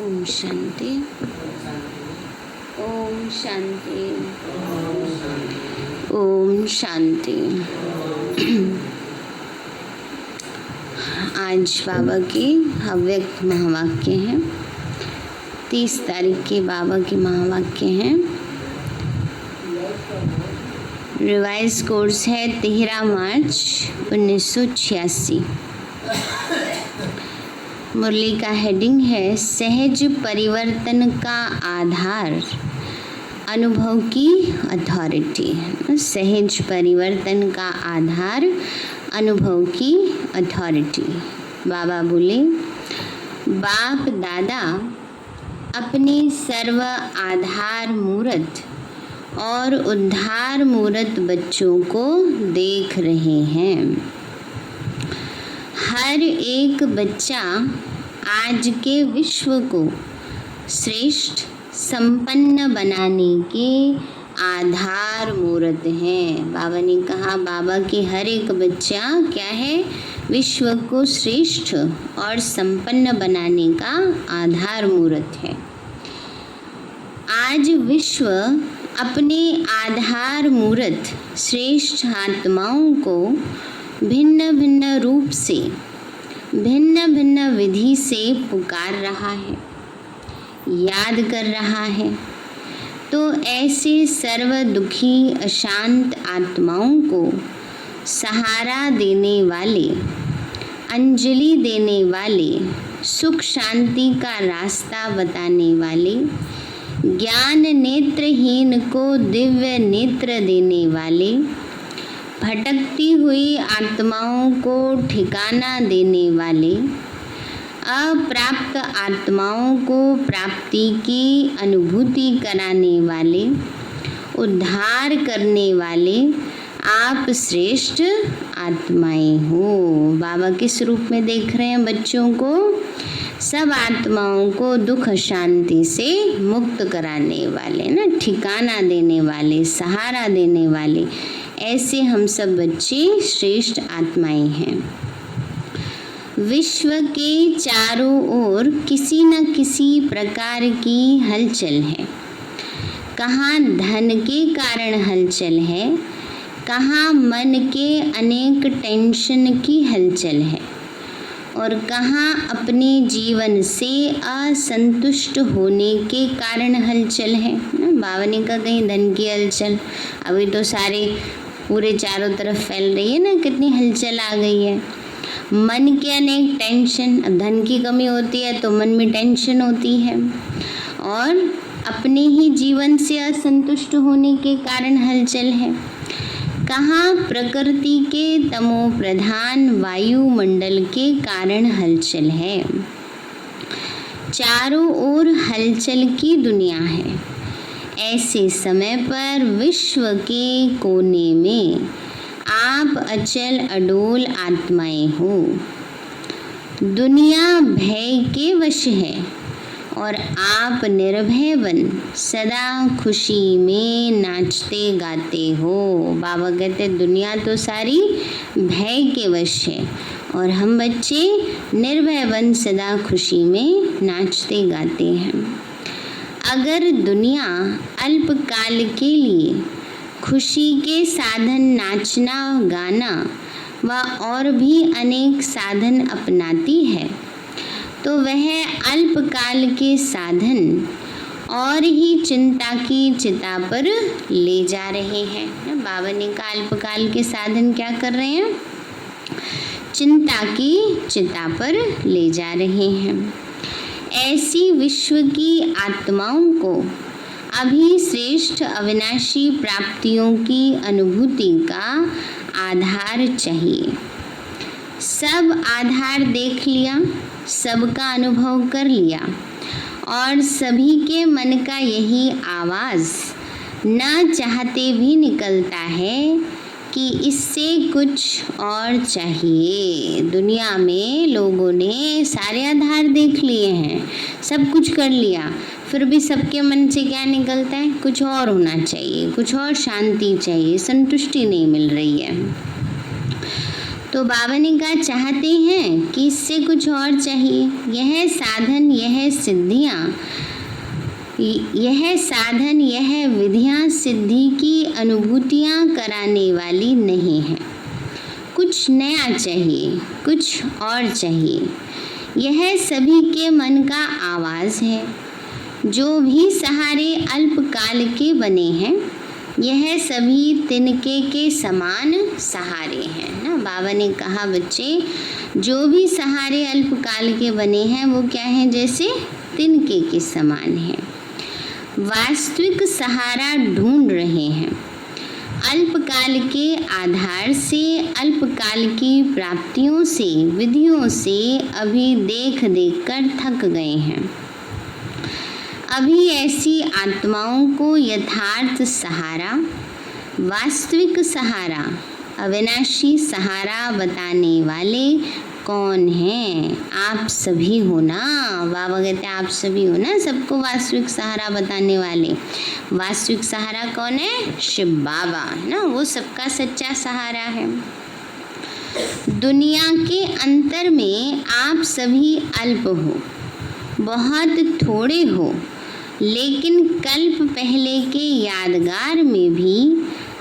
ओम शांति। ओम शांति। ओम शांति। आज बाबा के अव्यक्त महावाक्य हैं। 30 तारीख के बाबा के महावाक्य हैं। रिवाइज कोर्स है 13 मार्च 1986। मुरली का हेडिंग है सहज परिवर्तन का आधार, अनुभव की अथॉरिटी। सहज परिवर्तन का आधार, अनुभव की अथॉरिटी। बाबा बोले, बाप दादा अपने सर्व आधार मूर्त और उद्धार मूर्त बच्चों को देख रहे हैं। हर एक बच्चा आज के विश्व को श्रेष्ठ संपन्न बनाने के आधार मूर्त हैं। बाबा ने कहा, बाबा के हर एक बच्चा क्या है? विश्व को श्रेष्ठ और संपन्न बनाने का आधार मूर्त है। आज विश्व अपने आधार मूर्त श्रेष्ठ आत्माओं को भिन्न भिन्न रूप से, भिन्न भिन्न विधि से पुकार रहा है, याद कर रहा है। तो ऐसे सर्व दुखी अशांत आत्माओं को सहारा देने वाले, अंजलि देने वाले, सुख शांति का रास्ता बताने वाले, ज्ञान नेत्रहीन को दिव्य नेत्र देने वाले, भटकती हुई आत्माओं को ठिकाना देने वाले, अप्राप्त आत्माओं को प्राप्ति की अनुभूति कराने वाले, उद्धार करने वाले आप श्रेष्ठ आत्माएं हो। बाबा किस रूप में देख रहे हैं बच्चों को? सब आत्माओं को दुख शांति से मुक्त कराने वाले, ना, ठिकाना देने वाले, सहारा देने वाले। ऐसे हम सब बच्चे श्रेष्ठ आत्माएं हैं। विश्व के चारों ओर किसी न किसी प्रकार की हलचल है। कहाँ धन के कारण हलचल है, कहाँ मन के अनेक टेंशन की हलचल है, और कहाँ अपने जीवन से असंतुष्ट होने के कारण हलचल है। बाबा ने कहा कहीं धन की हलचल, अभी तो सारे पूरे चारों तरफ फैल रही है ना, कितनी हलचल आ गई है। मन के अनेक टेंशन, अब धन की कमी होती है तो मन में टेंशन होती है, और अपने ही जीवन से असंतुष्ट होने के कारण हलचल है। कहाँ प्रकृति के तमो प्रधान वायुमंडल के कारण हलचल है। चारों ओर हलचल की दुनिया है। ऐसे समय पर विश्व के कोने में आप अचल अडोल आत्माएं हो। दुनिया भय के वश है और आप निर्भय बन सदा खुशी में नाचते गाते हो। बाबा कहते दुनिया तो सारी भय के वश है और हम बच्चे निर्भय बन सदा खुशी में नाचते गाते हैं। अगर दुनिया अल्पकाल के लिए खुशी के साधन नाचना गाना व और भी अनेक साधन अपनाती है, तो वह अल्पकाल के साधन और ही चिंता की चिता पर ले जा रहे हैं। बाबा ने कहा अल्पकाल के साधन क्या कर रहे हैं? चिंता की चिता पर ले जा रहे हैं। ऐसी विश्व की आत्माओं को अभी श्रेष्ठ अविनाशी प्राप्तियों की अनुभूति का आधार चाहिए। सब आधार देख लिया, सबका अनुभव कर लिया, और सभी के मन का यही आवाज़ न चाहते भी निकलता है कि इससे कुछ और चाहिए। दुनिया में लोगों ने सारे आधार देख लिए हैं, सब कुछ कर लिया, फिर भी सबके मन से क्या निकलता है? कुछ और होना चाहिए, कुछ और शांति चाहिए, संतुष्टि नहीं मिल रही है। तो बाबा ने कहा चाहते हैं कि इससे कुछ और चाहिए। यह साधन, यह सिद्धियाँ, यह साधन, यह विधियाँ सिद्धि की अनुभूतियाँ कराने वाली नहीं है। कुछ नया चाहिए, कुछ और चाहिए। यह सभी के मन का आवाज़ है। जो भी सहारे अल्पकाल के बने हैं, यह सभी तिनके के समान सहारे हैं ना। बाबा ने कहा बच्चे, जो भी सहारे अल्पकाल के बने हैं वो क्या हैं, जैसे तिनके के समान हैं। वास्तविक सहारा ढूंढ रहे हैं। अल्पकाल के आधार से, अल्पकाल की प्राप्तियों से, विधियों से अभी देख देख कर थक गए हैं। अभी ऐसी आत्माओं को यथार्थ सहारा, वास्तविक सहारा, अविनाशी सहारा बताने वाले कौन हैं? आप सभी हो ना। बाबा कहते हैं आप सभी हो ना, सबको वास्तविक सहारा बताने वाले। वास्तविक सहारा कौन है? शिव बाबा है ना, वो सबका सच्चा सहारा है। दुनिया के अंतर में आप सभी अल्प हो, बहुत थोड़े हो, लेकिन कल्प पहले के यादगार में भी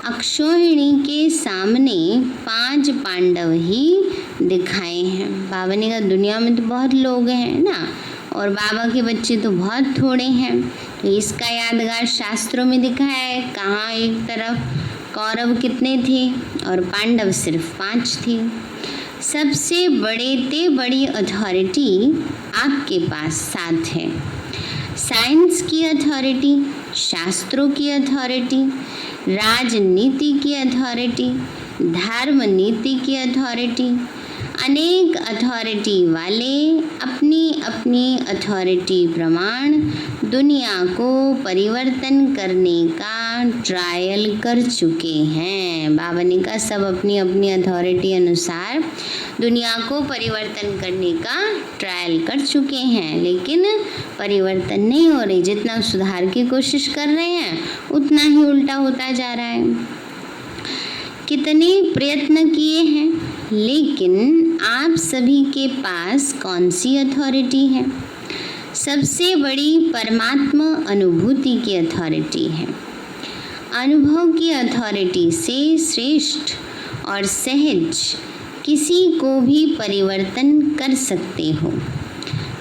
अक्षोहिणी के सामने 5 पांडव ही दिखाए हैं। बाबा ने कहा दुनिया में तो बहुत लोग हैं ना, और बाबा के बच्चे तो बहुत थोड़े हैं, तो इसका यादगार शास्त्रों में दिखाया है। कहाँ एक तरफ कौरव कितने थे और पांडव सिर्फ 5 थे। सबसे बड़ी अथॉरिटी आपके पास साथ है। साइंस की अथॉरिटी, शास्त्रों की अथॉरिटी, राजनीति की अथॉरिटी, धर्म नीति की अथॉरिटी, अनेक अथॉरिटी वाले अपनी अपनी अथॉरिटी प्रमाण दुनिया को परिवर्तन करने का ट्रायल कर चुके हैं। बाबा ने कहा सब अपनी अपनी अथॉरिटी अनुसार दुनिया को परिवर्तन करने का ट्रायल कर चुके हैं, लेकिन परिवर्तन नहीं हो रही। जितना सुधार की कोशिश कर रहे हैं उतना ही उल्टा होता जा रहा है। कितने प्रयत्न किए हैं, लेकिन आप सभी के पास कौन सी अथॉरिटी है? सबसे बड़ी परमात्मा अनुभूति की अथॉरिटी है। अनुभव की अथॉरिटी से श्रेष्ठ और सहज किसी को भी परिवर्तन कर सकते हो।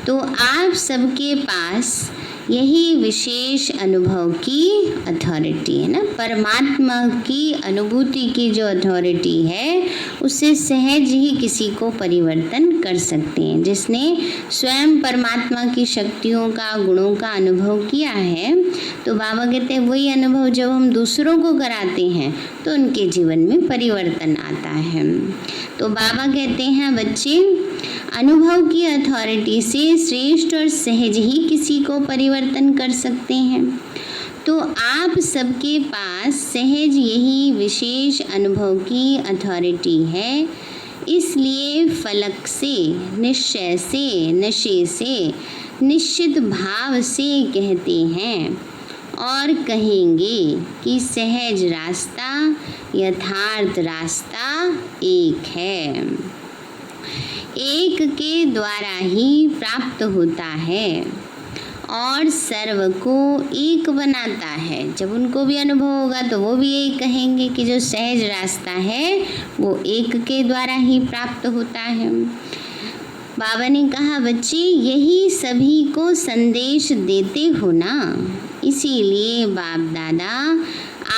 तो आप सबके पास यही विशेष अनुभव की अथॉरिटी है ना। परमात्मा की अनुभूति की जो अथॉरिटी है उससे सहज ही किसी को परिवर्तन कर सकते हैं। जिसने स्वयं परमात्मा की शक्तियों का, गुणों का अनुभव किया है, तो बाबा कहते हैं वही अनुभव जब हम दूसरों को कराते हैं तो उनके जीवन में परिवर्तन आता है। तो बाबा कहते हैं बच्चे, अनुभव की अथॉरिटी से श्रेष्ठ और सहज ही किसी को परिवर्तन कर सकते हैं। तो आप सबके पास सहज यही विशेष अनुभव की अथॉरिटी है। इसलिए फलक से, निश्चय से, नशे से, निश्चित भाव से कहते हैं और कहेंगे कि सहज रास्ता, यथार्थ रास्ता एक है। एक के द्वारा ही प्राप्त होता है और सर्व को एक बनाता है। जब उनको भी अनुभव होगा तो वो भी यही कहेंगे कि जो सहज रास्ता है वो एक के द्वारा ही प्राप्त होता है। बाबा ने कहा बच्चे, यही सभी को संदेश देते हो ना, इसीलिए बाप दादा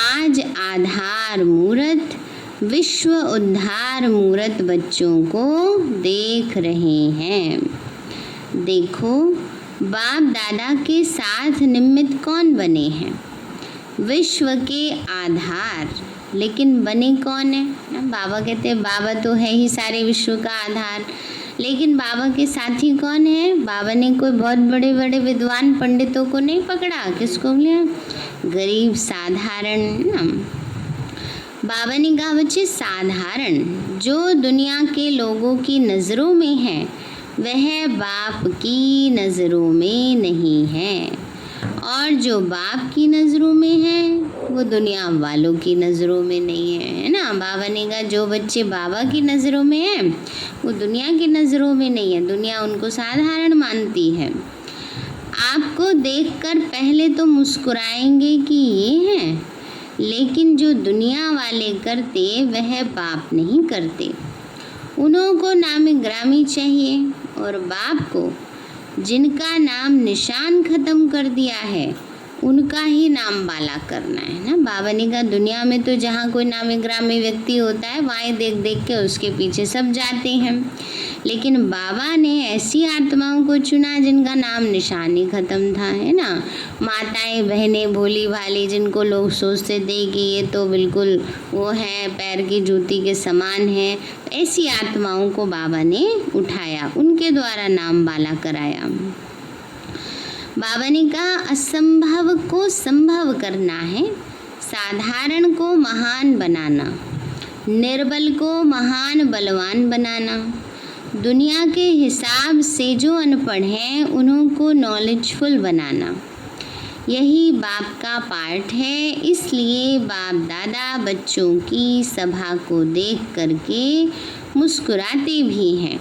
आज आधार मूर्त, विश्व उद्धार मूर्त बच्चों को देख रहे हैं। देखो, बाप दादा के साथ निमित्त कौन बने हैं? विश्व के आधार, लेकिन बने कौन है ना? बाबा कहते हैं बाबा तो है ही सारे विश्व का आधार, लेकिन बाबा के साथी कौन है? बाबा ने कोई बहुत बड़े बड़े विद्वान पंडितों को नहीं पकड़ा, किसको लिया? गरीब साधारण ना। बाबा ने कहा बच्चे, साधारण जो दुनिया के लोगों की नज़रों में है वह बाप की नज़रों में नहीं है, और जो बाप की नज़रों में है वो दुनिया वालों की नज़रों में नहीं है ना। बाबा ने कहा जो बच्चे बाबा की नज़रों में हैं वो दुनिया की नज़रों में नहीं है, दुनिया उनको साधारण मानती है। आपको देखकर पहले तो मुस्कुराएंगे कि ये हैं, लेकिन जो दुनिया वाले करते वह पाप नहीं करते। उन्हों को नामी ग्रामी चाहिए और बाप को जिनका नाम निशान ख़त्म कर दिया है उनका ही नाम बाला करना है ना। बाबा ने कहा दुनिया में तो जहाँ कोई नामी ग्रामी व्यक्ति होता है वहाँ देख देख के उसके पीछे सब जाते हैं, लेकिन बाबा ने ऐसी आत्माओं को चुना जिनका नाम निशान ही ख़त्म था, है ना। माताएं बहनें भोली भाली जिनको लोग सोचते थे कि ये तो बिल्कुल वो है, पैर की जूती के समान है, ऐसी आत्माओं को बाबा ने उठाया, उनके द्वारा नाम बाला कराया। बाबा ने कहा असंभव को संभव करना है, साधारण को महान बनाना, निर्बल को महान बलवान बनाना, दुनिया के हिसाब से जो अनपढ़ हैं उन्हों को नॉलेजफुल बनाना, यही बाप का पार्ट है। इसलिए बाप दादा बच्चों की सभा को देख करके मुस्कुराते भी हैं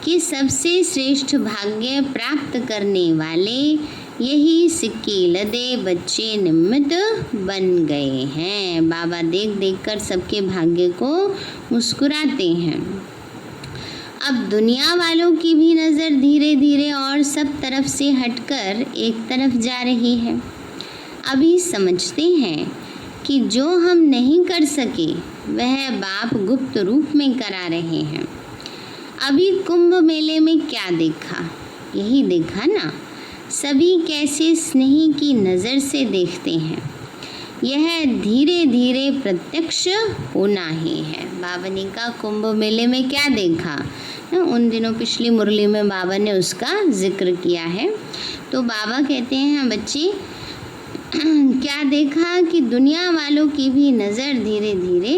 कि सबसे श्रेष्ठ भाग्य प्राप्त करने वाले यही सिक्के लदे बच्चे निमित्त बन गए हैं। बाबा देख देख कर सबके भाग्य को मुस्कुराते हैं। अब दुनिया वालों की भी नज़र धीरे धीरे और सब तरफ से हटकर एक तरफ जा रही है। अभी समझते हैं कि जो हम नहीं कर सके वह बाप गुप्त रूप में करा रहे हैं। अभी कुंभ मेले में क्या देखा, यही देखा ना, सभी कैसे स्नेही की नज़र से देखते हैं। यह धीरे धीरे प्रत्यक्ष होना ही है। बाबा ने कहा कुंभ मेले में क्या देखा, उन दिनों पिछली मुरली में बाबा ने उसका जिक्र किया है। तो बाबा कहते हैं बच्चे क्या देखा कि दुनिया वालों की भी नज़र धीरे धीरे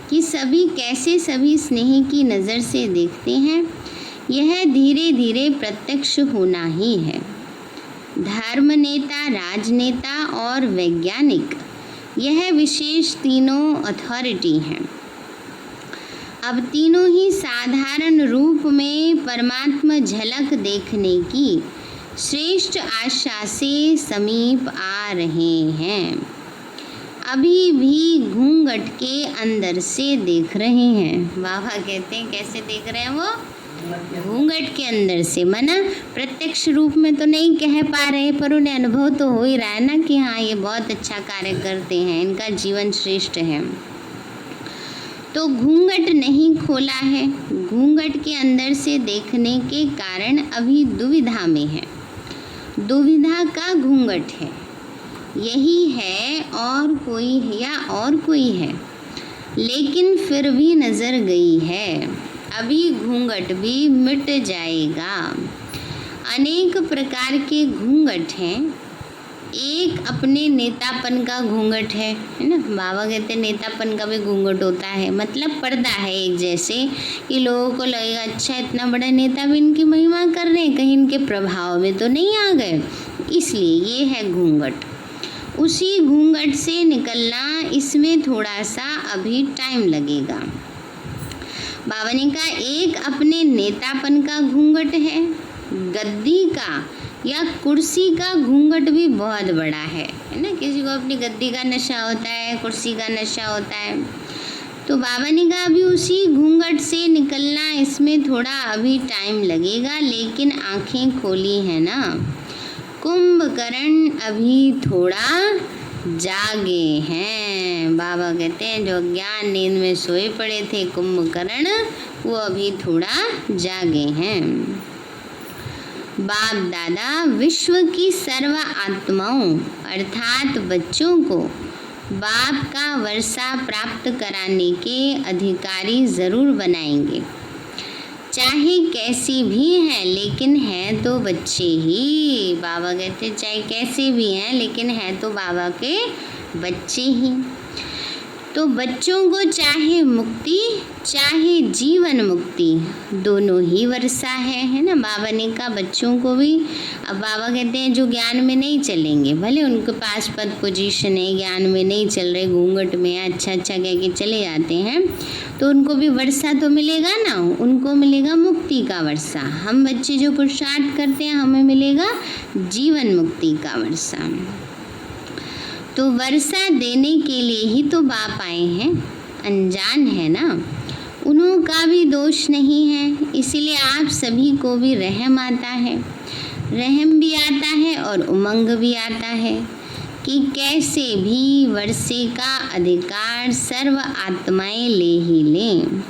कि सभी कैसे सभी स्नेही की नज़र से देखते हैं, यह धीरे धीरे प्रत्यक्ष होना ही है। धर्म नेता, राजनेता और वैज्ञानिक, यह विशेष तीनों अथॉरिटी हैं। अब तीनों ही साधारण रूप में परमात्मा झलक देखने की श्रेष्ठ आशा से समीप आ रहे हैं। अभी भी घूंघट के अंदर से देख रहे हैं। बाबा कहते हैं कैसे देख रहे हैं वो, घूंघट के अंदर से, माना प्रत्यक्ष रूप में तो नहीं कह पा रहे पर उन्हें अनुभव तो हो ही रहा है ना कि हाँ ये बहुत अच्छा कार्य करते हैं, इनका जीवन श्रेष्ठ है। तो घूंघट नहीं खोला है, घूंघट के अंदर से देखने के कारण अभी दुविधा में है। दुविधा का घूंघट है, यही है और कोई है या और कोई है, लेकिन फिर भी नज़र गई है। अभी घूंघट भी मिट जाएगा। अनेक प्रकार के घूंघट हैं। एक अपने नेतापन का घूंघट है ना। बाबा कहते हैं नेतापन का भी घूंघट होता है, मतलब पर्दा है एक जैसे कि लोगों को लगेगा अच्छा इतना बड़ा नेता भी इनकी महिमा कर रहे हैं, कहीं इनके प्रभाव में तो नहीं आ गए, इसलिए ये है घूंघट। उसी घूंघट से निकलना, इसमें थोड़ा सा अभी टाइम लगेगा। बाबा ने कहा एक अपने नेतापन का घूंघट है, गद्दी का या कुर्सी का घूंघट भी बहुत बड़ा है ना। किसी को अपनी गद्दी का नशा होता है, कुर्सी का नशा होता है। तो बाबा ने कहा अभी उसी घूंघट से निकलना, इसमें थोड़ा अभी टाइम लगेगा, लेकिन आंखें खोली है ना। कुंभकर्ण अभी थोड़ा जागे हैं। बाबा कहते हैं जो ज्ञान नींद में सोए पड़े थे कुंभकर्ण, वो अभी थोड़ा जागे हैं। बाप दादा विश्व की सर्व आत्माओं अर्थात बच्चों को बाप का वर्षा प्राप्त कराने के अधिकारी ज़रूर बनाएंगे, चाहे कैसी भी हैं लेकिन हैं तो बच्चे ही। बाबा कहते चाहे कैसे भी हैं लेकिन हैं तो बाबा के बच्चे ही। तो बच्चों को चाहे मुक्ति चाहे जीवन मुक्ति दोनों ही वर्षा है ना। बाबा ने कहा बच्चों को भी, अब बाबा कहते हैं जो ज्ञान में नहीं चलेंगे, भले उनके पास पद पोजीशन है, ज्ञान में नहीं चल रहे, घूंघट में है, अच्छा अच्छा कह के चले जाते हैं, तो उनको भी वर्षा तो मिलेगा ना, उनको मिलेगा मुक्ति का वर्षा। हम बच्चे जो पुरुषार्थ करते हैं हमें मिलेगा जीवन मुक्ति का वर्षा। तो वर्षा देने के लिए ही तो बाप आए हैं, अनजान है ना, उन्हों का भी दोष नहीं है, इसीलिए आप सभी को भी रहम आता है, रहम भी आता है और उमंग भी आता है कि कैसे भी वर्षे का अधिकार सर्व आत्माएं ले ही लें।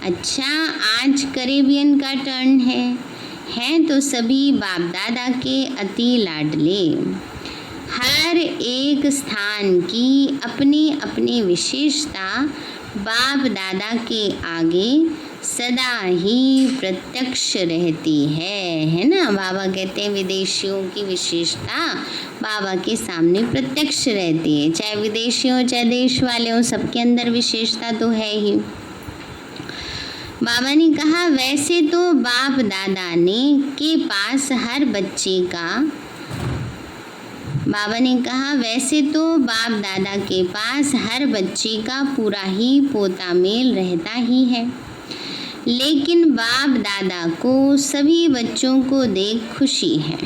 अच्छा, आज कैरेबियन का टर्न है तो सभी बाप दादा के अति लाडले। हर एक स्थान की अपनी अपनी विशेषता बाप दादा के आगे सदा ही प्रत्यक्ष रहती है ना। बाबा कहते हैं विदेशियों की विशेषता बाबा के सामने प्रत्यक्ष रहती है, चाहे विदेशी हो चाहे देश वाले हो, सबके अंदर विशेषता तो है ही। बाबा ने कहा वैसे तो बाप दादा ने के पास हर बच्चे का बाबा ने कहा वैसे तो बाप दादा के पास हर बच्चे का पूरा ही पोता मेल रहता ही है, लेकिन बाप दादा को सभी बच्चों को देख खुशी है।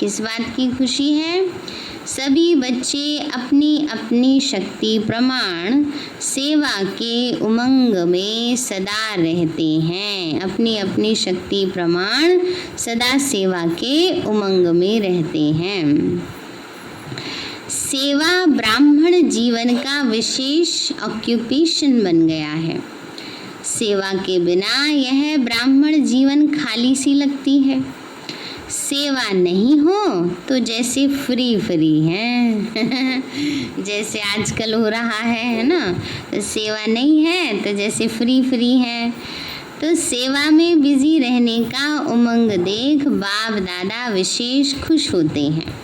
किस बात की खुशी है? सभी बच्चे अपनी अपनी शक्ति प्रमाण सेवा के उमंग में सदा रहते हैं, अपनी अपनी शक्ति प्रमाण सदा सेवा के उमंग में रहते हैं। सेवा ब्राह्मण जीवन का विशेष ऑक्यूपेशन बन गया है। सेवा के बिना यह ब्राह्मण जीवन खाली सी लगती है। सेवा नहीं हो तो जैसे फ्री है जैसे आजकल हो रहा है ना, तो सेवा नहीं है तो जैसे फ्री है। तो सेवा में बिजी रहने का उमंग देख बाप दादा विशेष खुश होते हैं।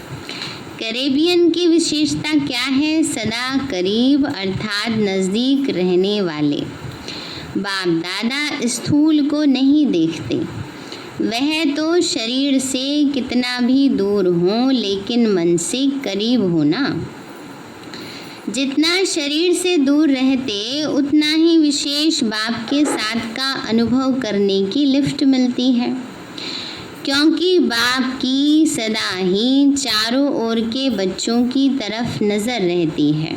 कैरेबियन की विशेषता क्या है? सदा करीब अर्थात नज़दीक रहने वाले। बाप दादा स्थूल को नहीं देखते, वह तो शरीर से कितना भी दूर हो लेकिन मन से करीब होना। जितना शरीर से दूर रहते उतना ही विशेष बाप के साथ का अनुभव करने की लिफ्ट मिलती है, क्योंकि बाप की सदा ही चारों ओर के बच्चों की तरफ नज़र रहती है,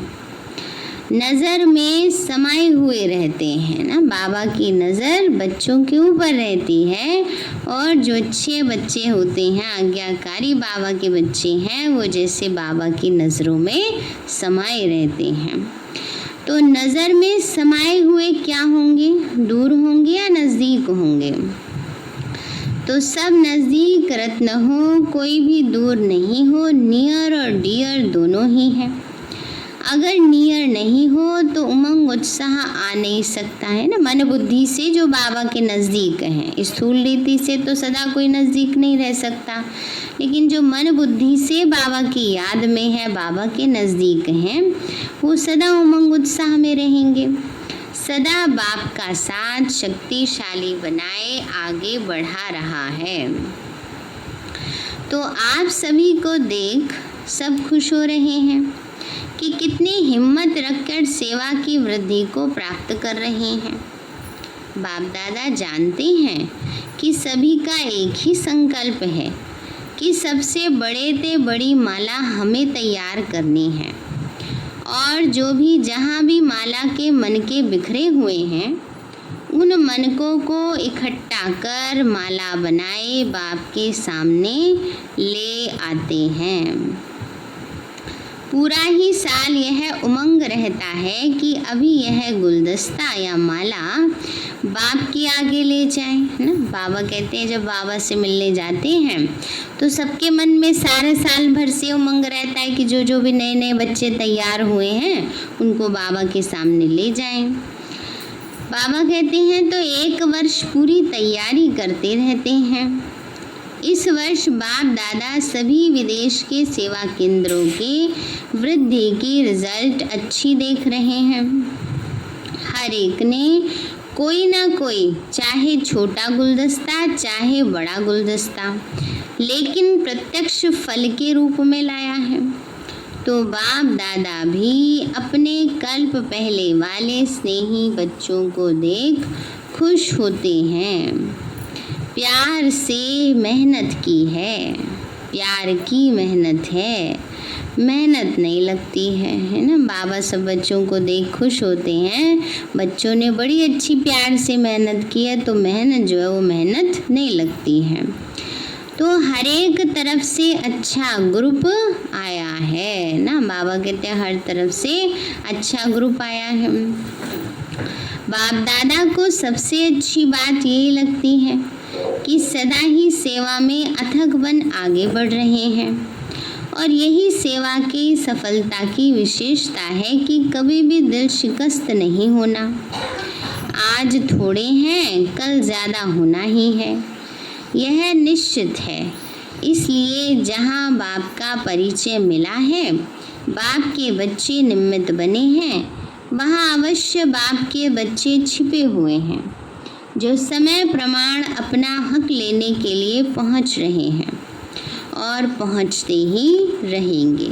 नज़र में समाये हुए रहते हैं ना। बाबा की नज़र बच्चों के ऊपर रहती है और जो अच्छे बच्चे होते हैं, आज्ञाकारी बाबा के बच्चे हैं, वो जैसे बाबा की नज़रों में समाये रहते हैं। तो नज़र में समाये हुए क्या होंगे? दूर होंगे या नज़दीक होंगे? तो सब नज़दीक रत्न हो, कोई भी दूर नहीं हो, नियर और डियर दोनों ही हैं। अगर नियर नहीं हो तो उमंग उत्साह आ नहीं सकता है ना। मन बुद्धि से जो बाबा के नज़दीक हैं, स्थूल रीति से तो सदा कोई नज़दीक नहीं रह सकता, लेकिन जो मन बुद्धि से बाबा की याद में है, बाबा के नज़दीक हैं, वो सदा उमंग उत्साह में रहेंगे। सदा बाप का साथ शक्तिशाली बनाए आगे बढ़ा रहा है। तो आप सभी को देख सब खुश हो रहे हैं कि कितनी हिम्मत रखकर सेवा की वृद्धि को प्राप्त कर रहे हैं। बाप दादा जानते हैं कि सभी का एक ही संकल्प है कि सबसे बड़े से बड़ी माला हमें तैयार करनी है, और जो भी जहाँ भी माला के मन के बिखरे हुए हैं, उन मनकों को इकट्ठा कर माला बनाए बाप के सामने ले आते हैं। पूरा ही साल यह उमंग रहता है कि अभी यह गुलदस्ता या माला बाप के आगे ले जाएं, है ना। बाबा कहते हैं जब बाबा से मिलने जाते हैं तो सबके मन में सारे साल भर से उमंग रहता है कि जो भी नए नए बच्चे तैयार हुए हैं उनको बाबा के सामने ले जाएं। बाबा कहते हैं तो एक वर्ष पूरी तैयारी करते रहते हैं। इस वर्ष बाप दादा सभी विदेश के सेवा केंद्रों के वृद्धि की रिजल्ट अच्छी देख रहे हैं। हर एक ने कोई ना कोई, चाहे छोटा गुलदस्ता चाहे बड़ा गुलदस्ता, लेकिन प्रत्यक्ष फल के रूप में लाया है। तो बाप दादा भी अपने कल्प पहले वाले स्नेही बच्चों को देख खुश होते हैं। प्यार से मेहनत की है, प्यार की मेहनत है, मेहनत नहीं लगती है ना। बाबा सब बच्चों को देख खुश होते हैं, बच्चों ने बड़ी अच्छी प्यार से मेहनत की है, तो मेहनत जो है वो मेहनत नहीं लगती है। तो हर एक तरफ से अच्छा ग्रुप आया है ना। बाबा कहते हैं हर तरफ से अच्छा ग्रुप आया है। बाप दादा को सबसे अच्छी बात यही लगती है कि सदा ही सेवा में अथक बन आगे बढ़ रहे हैं, और यही सेवा की सफलता की विशेषता है कि कभी भी दिल शिकस्त नहीं होना। आज थोड़े हैं, कल ज़्यादा होना ही है, यह निश्चित है। इसलिए जहाँ बाप का परिचय मिला है, बाप के बच्चे निमित्त बने हैं, वहाँ अवश्य बाप के बच्चे छिपे हुए हैं, जो समय प्रमाण अपना हक लेने के लिए पहुँच रहे हैं और पहुँचते ही रहेंगे।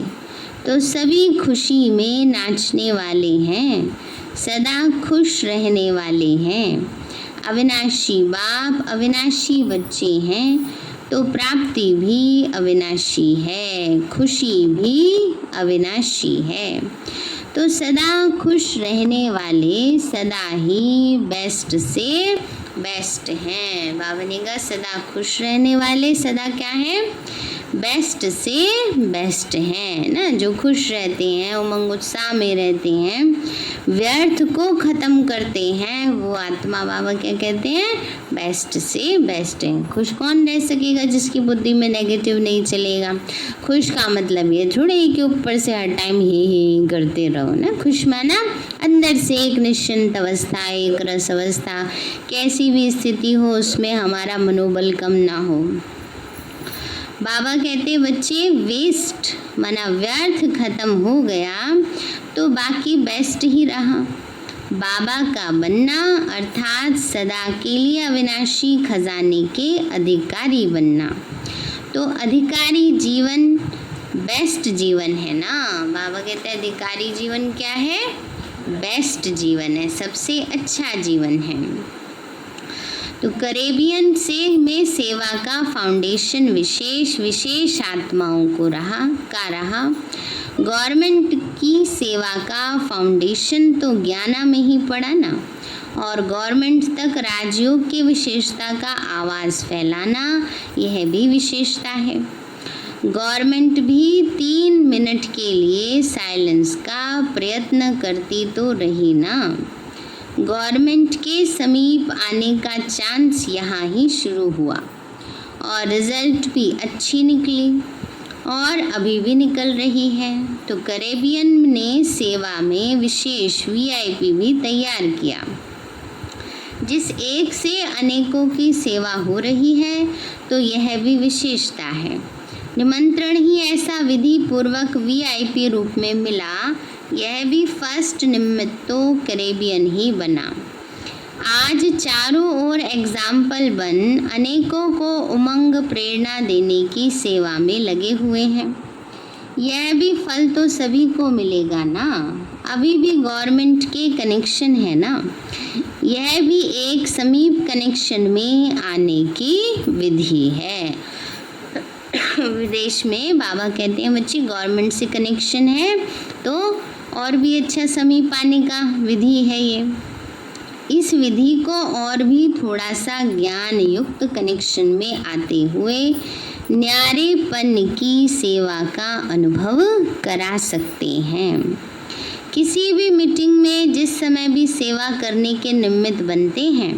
तो सभी खुशी में नाचने वाले हैं, सदा खुश रहने वाले हैं। अविनाशी बाप अविनाशी बच्चे हैं, तो प्राप्ति भी अविनाशी है, खुशी भी अविनाशी है। तो सदा खुश रहने वाले सदा ही बेस्ट से बेस्ट हैं। बाबा ने कहा सदा खुश रहने वाले सदा क्या है, बेस्ट से बेस्ट हैं ना। जो खुश रहते हैं, उमंग उत्साह में रहते हैं, व्यर्थ को ख़त्म करते हैं, वो आत्मा बाबा क्या कहते हैं, बेस्ट से बेस्ट है। खुश कौन रह सकेगा जिसकी बुद्धि में नेगेटिव नहीं चलेगा। खुश का मतलब ये थोड़े ही कि ऊपर से हर टाइम ही करते रहो ना। खुश माना अंदर से एक निश्चिंत अवस्था, एक रस अवस्था, कैसी भी स्थिति हो उसमें हमारा मनोबल कम ना हो। बाबा कहते बच्चे वेस्ट माना व्यर्थ खत्म हो गया तो बाकी बेस्ट ही रहा। बाबा का बनना अर्थात सदा के लिए अविनाशी खजाने के अधिकारी बनना। तो अधिकारी जीवन बेस्ट जीवन है ना। बाबा कहते हैं अधिकारी जीवन क्या है, बेस्ट जीवन है, सबसे अच्छा जीवन है। तो कैरेबियन में सेवा का फाउंडेशन विशेष आत्माओं को रहा। गवर्नमेंट की सेवा का फाउंडेशन तो ज्ञाना में ही पड़ा ना, और गवर्नमेंट तक राजयोग की विशेषता का आवाज़ फैलाना यह भी विशेषता है। गवर्नमेंट भी 3 मिनट के लिए साइलेंस का प्रयत्न करती तो रही ना। गवर्नमेंट के समीप आने का चांस यहाँ ही शुरू हुआ और रिजल्ट भी अच्छी निकली और अभी भी निकल रही है। तो कैरेबियन ने सेवा में विशेष VIP भी तैयार किया, जिस एक से अनेकों की सेवा हो रही है। तो यह भी विशेषता है। निमंत्रण ही ऐसा विधि पूर्वक VIP रूप में मिला, यह भी फर्स्ट निमित्त तो कैरेबियन ही बना। आज चारों ओर एग्जाम्पल बन अनेकों को उमंग प्रेरणा देने की सेवा में लगे हुए हैं। यह भी फल तो सभी को मिलेगा ना। अभी भी गवर्नमेंट के कनेक्शन है ना, यह भी एक समीप कनेक्शन में आने की विधि है। विदेश में बाबा कहते हैं बच्चे गवर्नमेंट से कनेक्शन है तो और भी अच्छा समीप आने का विधि है ये। इस विधि को और भी थोड़ा सा ज्ञान युक्त कनेक्शन में आते हुए न्यारेपन की सेवा का अनुभव करा सकते हैं। किसी भी मीटिंग में जिस समय भी सेवा करने के निमित्त बनते हैं,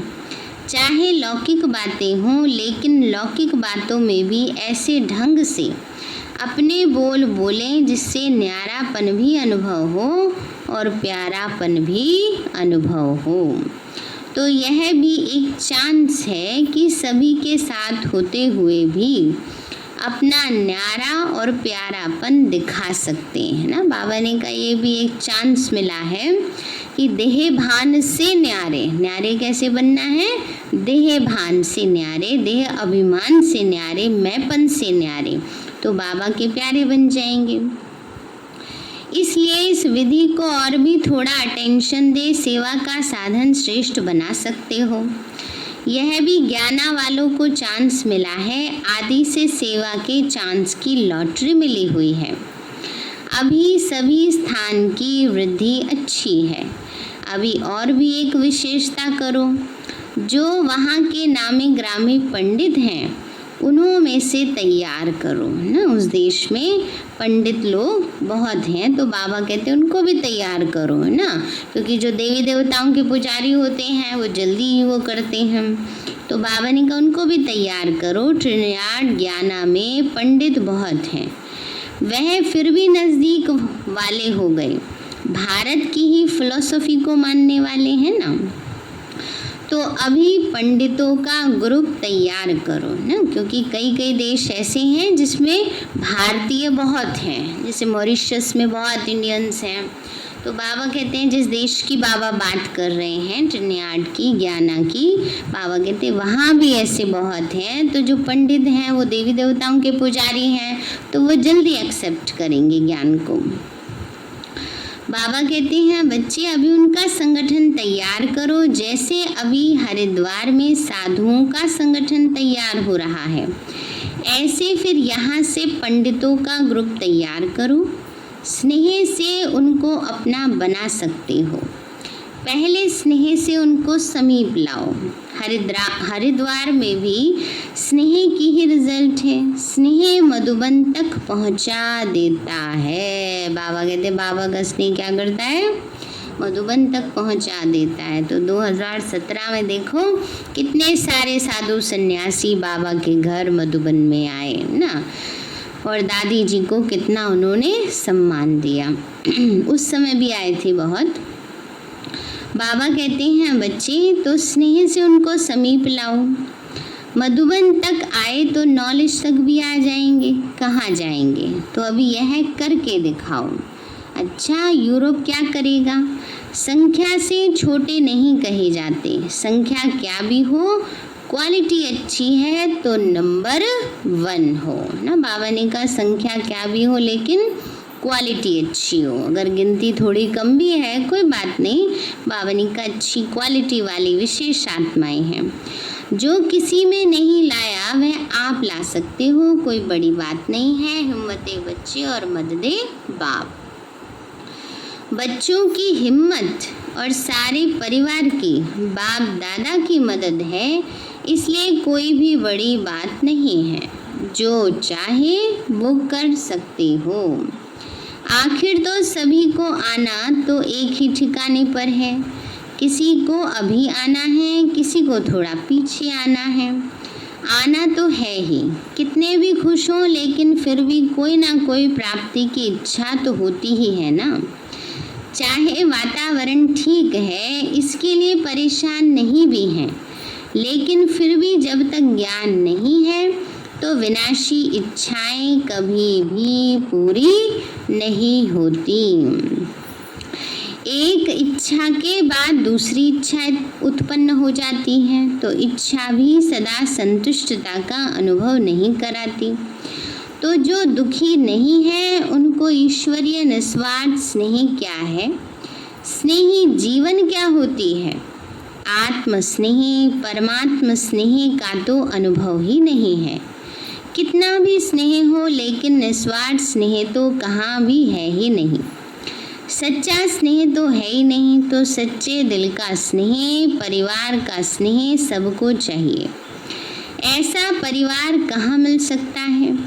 चाहे लौकिक बातें हों, लेकिन लौकिक बातों में भी ऐसे ढंग से अपने बोल बोलें जिससे न्यारापन भी अनुभव हो और प्यारापन भी अनुभव हो। तो यह भी एक चांस है कि सभी के साथ होते हुए भी अपना न्यारा और प्यारापन दिखा सकते हैं ना। बाबा ने कहा ये भी एक चांस मिला है कि देह भान से न्यारे, न्यारे कैसे बनना है? देह भान से न्यारे, देह अभिमान से न्यारे, मैंपन से न्यारे, तो बाबा के प्यारे बन जाएंगे। इसलिए इस विधि को और भी थोड़ा अटेंशन दे सेवा का साधन श्रेष्ठ बना सकते हो। यह भी ज्ञाना वालों को चांस मिला है, आदि से सेवा के चांस की लॉटरी मिली हुई है। अभी सभी स्थान की वृद्धि अच्छी है। अभी और भी एक विशेषता करो, जो वहाँ के नामी ग्रामी पंडित हैं उन्हों में से तैयार करो ना। उस देश में पंडित लोग बहुत हैं, तो बाबा कहते हैं उनको भी तैयार करो ना, क्योंकि जो देवी देवताओं के पुजारी होते हैं वो जल्दी ही वो करते हैं। तो बाबा ने कहा उनको भी तैयार करो। ट्रिनिडाड ज्ञाना में पंडित बहुत हैं, वह फिर भी नज़दीक वाले हो गए, भारत की ही फिलॉसफी को मानने वाले हैं ना। तो अभी पंडितों का ग्रुप तैयार करो ना, क्योंकि कई कई देश ऐसे हैं जिसमें भारतीय बहुत हैं, जैसे मॉरिशस में बहुत इंडियंस हैं। तो बाबा कहते हैं जिस देश की बाबा बात कर रहे हैं, ट्रिनिडाड की, ज्ञाना की, बाबा कहते हैं वहाँ भी ऐसे बहुत हैं। तो जो पंडित हैं वो देवी देवताओं के पुजारी हैं, तो वो जल्दी एक्सेप्ट करेंगे ज्ञान को। बाबा कहते हैं बच्चे अभी उनका संगठन तैयार करो, जैसे अभी हरिद्वार में साधुओं का संगठन तैयार हो रहा है, ऐसे फिर यहाँ से पंडितों का ग्रुप तैयार करो। स्नेह से उनको अपना बना सकते हो, पहले स्नेह से उनको समीप लाओ। हरिद्वार में भी स्नेह की ही रिजल्ट है, स्नेह मधुबन तक पहुंचा देता है। बाबा कहते बाबा का स्नेह क्या करता है? मधुबन तक पहुंचा देता है। तो 2017 में देखो कितने सारे साधु सन्यासी बाबा के घर मधुबन में आए ना, और दादी जी को कितना उन्होंने सम्मान दिया। उस समय भी आए थे बहुत। बाबा कहते हैं बच्चे तो स्नेह से उनको समीप लाओ। मधुबन तक आए तो नॉलेज तक भी आ जाएंगे। कहाँ जाएंगे? तो अभी यह करके दिखाओ। अच्छा, यूरोप क्या करेगा? संख्या से छोटे नहीं कहे जाते, संख्या क्या भी हो, क्वालिटी अच्छी है तो नंबर 1 हो ना। बाबा ने कहा संख्या क्या भी हो लेकिन क्वालिटी अच्छी हो। अगर गिनती थोड़ी कम भी है कोई बात नहीं, बाबा ने कहा अच्छी क्वालिटी वाली विशेष आत्माएं हैं। जो किसी में नहीं लाया वह आप ला सकते हो, कोई बड़ी बात नहीं है। हिम्मते बच्चे और मददे बाप। बच्चों की हिम्मत और सारे परिवार की, बाप दादा की मदद है, इसलिए कोई भी बड़ी बात नहीं है। जो चाहे वो कर सकते हो। आखिर तो सभी को आना तो एक ही ठिकाने पर है। किसी को अभी आना है, किसी को थोड़ा पीछे आना है। आना तो है ही, कितने भी खुश हों लेकिन फिर भी कोई ना कोई प्राप्ति की इच्छा तो होती ही है ना। चाहे वातावरण ठीक है, इसके लिए परेशान नहीं भी हैं, लेकिन फिर भी जब तक ज्ञान नहीं है तो विनाशी इच्छाएं कभी भी पूरी नहीं होती। एक इच्छा के बाद दूसरी इच्छाएं उत्पन्न हो जाती हैं, तो इच्छा भी सदा संतुष्टता का अनुभव नहीं कराती। तो जो दुखी नहीं है उनको ईश्वरीय निस्वार्थ स्नेह क्या है, स्नेही जीवन क्या होती है, आत्म स्नेह परमात्म स्नेह का तो अनुभव ही नहीं है। कितना भी स्नेह हो लेकिन निस्वार्थ स्नेह तो कहाँ भी है ही नहीं। सच्चा स्नेह तो है ही नहीं, तो सच्चे दिल का स्नेह, परिवार का स्नेह सबको चाहिए। ऐसा परिवार कहाँ मिल सकता है?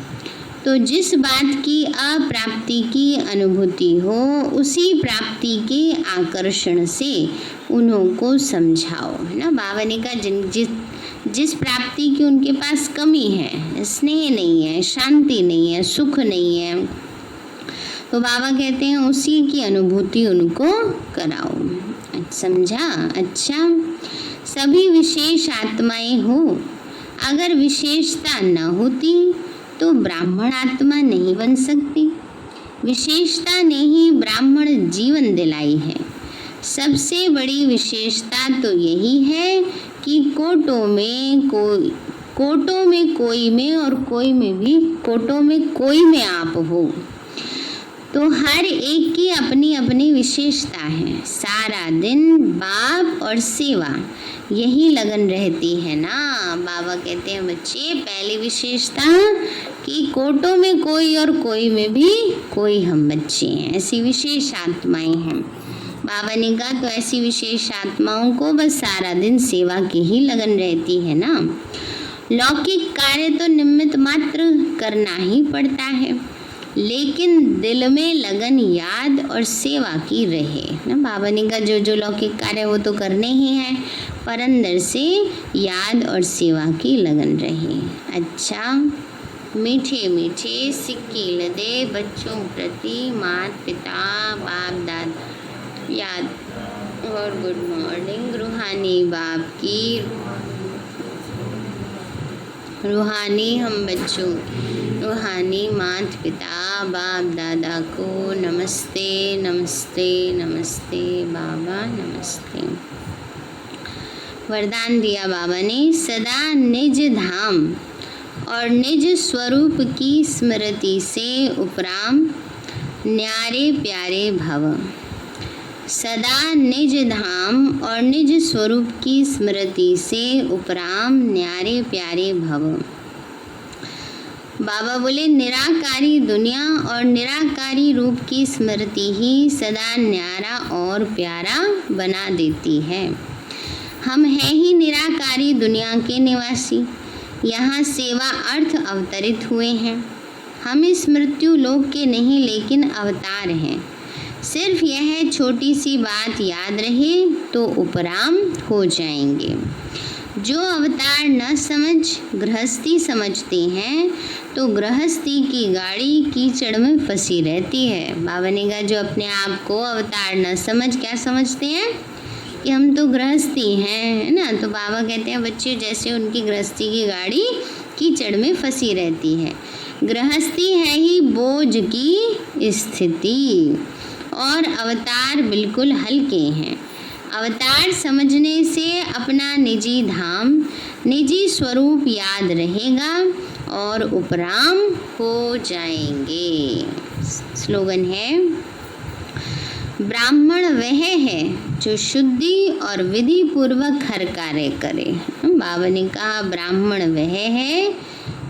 तो जिस बात की अप्राप्ति की अनुभूति हो, उसी प्राप्ति के आकर्षण से उन्हों को समझाओ ना। बाबा ने कहा जिस प्राप्ति की उनके पास कमी है, स्नेह नहीं है, शांति नहीं है, सुख नहीं है, तो बाबा कहते हैं उसी की अनुभूति उनको कराओ। समझा? अच्छा, सभी विशेष आत्माएं हो। अगर विशेषता न होती तो ब्राह्मण आत्मा नहीं बन सकती। विशेषता ने ही ब्राह्मण जीवन दिलाई है। सबसे बड़ी विशेषता तो यही है कि कोटों में कोई में और कोई में भी, कोटों में कोई में आप हो। तो हर एक की अपनी अपनी विशेषता है। सारा दिन बाप और सेवा यही लगन रहती है ना। बाबा कहते हैं बच्चे, पहली विशेषता कि कोटों में कोई और कोई में भी कोई हम बच्चे हैं, ऐसी विशेष आत्माएं हैं। बाबा ने कहा तो ऐसी विशेष आत्माओं को बस सारा दिन सेवा की ही लगन रहती है ना। लौकिक कार्य तो निमित्त मात्र करना ही पड़ता है, लेकिन दिल में लगन याद और सेवा की रहे ना। बाबा ने कहा जो जो लौकिक कार्य वो तो करने ही हैं, पर अंदर से याद और सेवा की लगन रहे। अच्छा, मीठे मीठे सिक्के लदे बच्चों प्रति माता पिता बाप दादा याद और गुड मॉर्निंग। रूहानी बाप की, रूहानी हम बच्चों, रूहानी माता पिता बाप दादा को नमस्ते नमस्ते नमस्ते बाबा नमस्ते। वरदान दिया बाबा ने, सदा निज धाम और निज स्वरूप की स्मृति से उपराम न्यारे प्यारे भव। सदा निज धाम और निज स्वरूप की स्मृति से उपराम न्यारे प्यारे भव। बाबा बोले निराकारी दुनिया और निराकारी रूप की स्मृति ही सदा न्यारा और प्यारा बना देती है। हम हैं ही निराकारी दुनिया के निवासी, यहाँ सेवा अर्थ अवतरित हुए हैं। हम इस मृत्यु लोक के नहीं लेकिन अवतार हैं। सिर्फ यह छोटी सी बात याद रहे तो उपराम हो जाएंगे। जो अवतार न समझ गृहस्थी समझते हैं तो गृहस्थी की गाड़ी कीचड़ में फंसी रहती है। बाबा ने कहा जो अपने आप को अवतार न समझ क्या समझते हैं कि हम तो गृहस्थी हैं, है ना। तो बाबा कहते हैं बच्चे जैसे उनकी गृहस्थी की गाड़ी कीचड़ में फंसी रहती है। गृहस्थी है ही बोझ की स्थिति और अवतार बिल्कुल हल्के हैं। अवतार समझने से अपना निजी धाम निजी स्वरूप याद रहेगा और उपराम हो जाएंगे। स्लोगन है, ब्राह्मण वह है जो शुद्धि और विधि पूर्वक हर कार्य करे। बाबा ने कहा ब्राह्मण वह है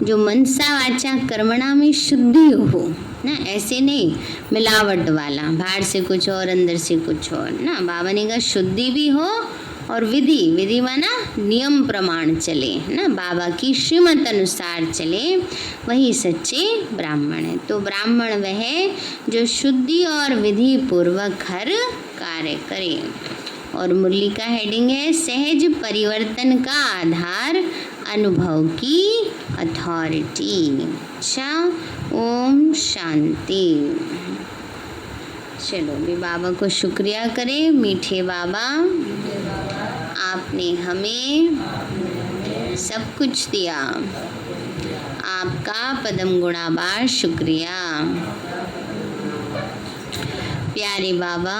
जो मनसा वाचा कर्मणा में शुद्धि हो ना, ऐसे नहीं मिलावट वाला, बाहर से कुछ और अंदर से कुछ और ना। बाबा ने कहा शुद्धि भी हो और विधि, विधि माना नियम प्रमाण चले ना, बाबा की श्रीमत अनुसार चले, वही सच्चे ब्राह्मण है। तो ब्राह्मण वह जो शुद्धि और विधि पूर्वक हर कार्य करे। और मुरली का हेडिंग है, सहज परिवर्तन का आधार अनुभव की अथॉरिटी। अच्छा, ओम शांति। चलो भी बाबा को शुक्रिया करें। मीठे बाबा, आपने हमें सब कुछ दिया, आपका पदम गुणाबार शुक्रिया। प्यारे बाबा,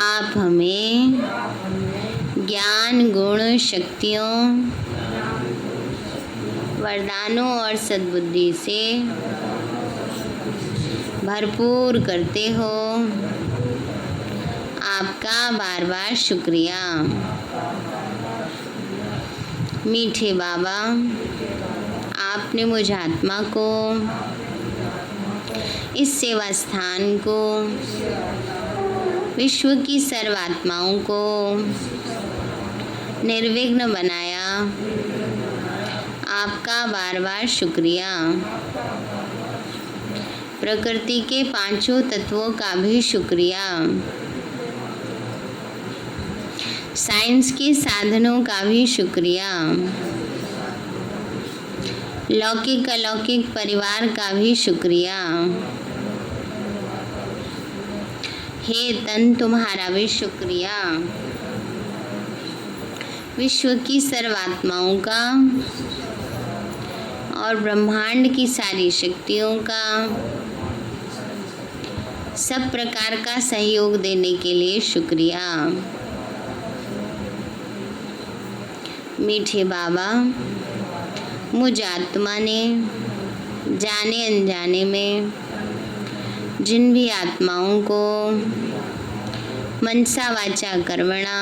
आप हमें ज्ञान गुण शक्तियों वरदानों और सद्बुद्धि से भरपूर करते हो, आपका बार बार शुक्रिया। मीठे बाबा, आपने मुझ आत्मा को, इस सेवा स्थान को, विश्व की सर्वात्माओं को निर्विघ्न बनाया, आपका बार बार शुक्रिया। प्रकृति के पांचों तत्वों का भी शुक्रिया, साइंस के साधनों का भी शुक्रिया, लौकिक अलौकिक परिवार का भी शुक्रिया। हे तन, तुम्हारा भी शुक्रिया। विश्व की सर्वात्माओं का और ब्रह्मांड की सारी शक्तियों का सब प्रकार का सहयोग देने के लिए शुक्रिया। मीठे बाबा, मुझ आत्मा ने जाने अनजाने में जिन भी आत्माओं को मनसा वाचा कर्मणा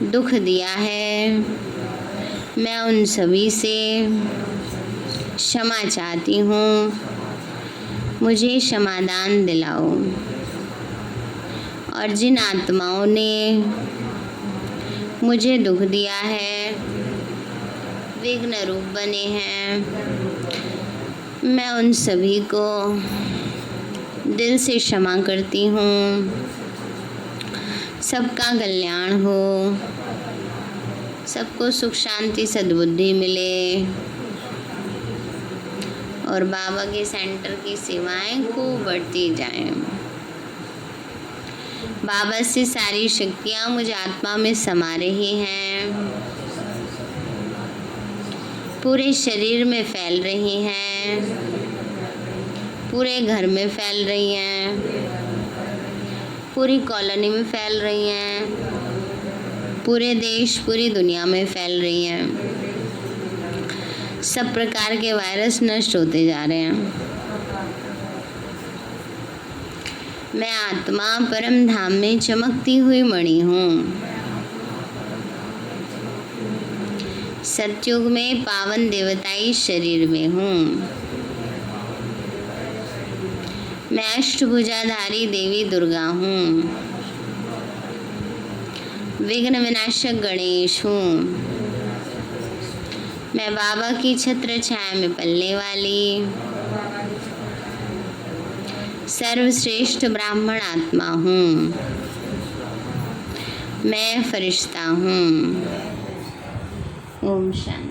दुख दिया है, मैं उन सभी से क्षमा चाहती हूँ। मुझे क्षमादान दिलाओ। और जिन आत्माओं ने मुझे दुख दिया है, विघ्न रूप बने हैं, मैं उन सभी को दिल से क्षमा करती हूँ। सबका कल्याण हो, सबको सुख शांति सद्बुद्धि मिले और बाबा के सेंटर की सेवाएं खूब बढ़ती जाएं। बाबा से सारी शक्तियाँ मुझ आत्मा में समा रही हैं, पूरे शरीर में फैल रही हैं, पूरे घर में फैल रही हैं, पूरी कॉलोनी में फैल रही हैं, पूरे देश पूरी दुनिया में फैल रही हैं। सब प्रकार के वायरस नष्ट होते जा रहे हैं। मैं आत्मा परम धाम में चमकती हुई मणि हूँ। सतयुग में पावन देवताई शरीर में हूँ। मैं अष्टभुजाधारी देवी दुर्गा हूँ। विघ्न विनाशक गणेश हूँ। मैं बाबा की छत्र छाया में पलने वाली सर्वश्रेष्ठ ब्राह्मण आत्मा हूँ। मैं फरिश्ता हूँ। ओम शांति।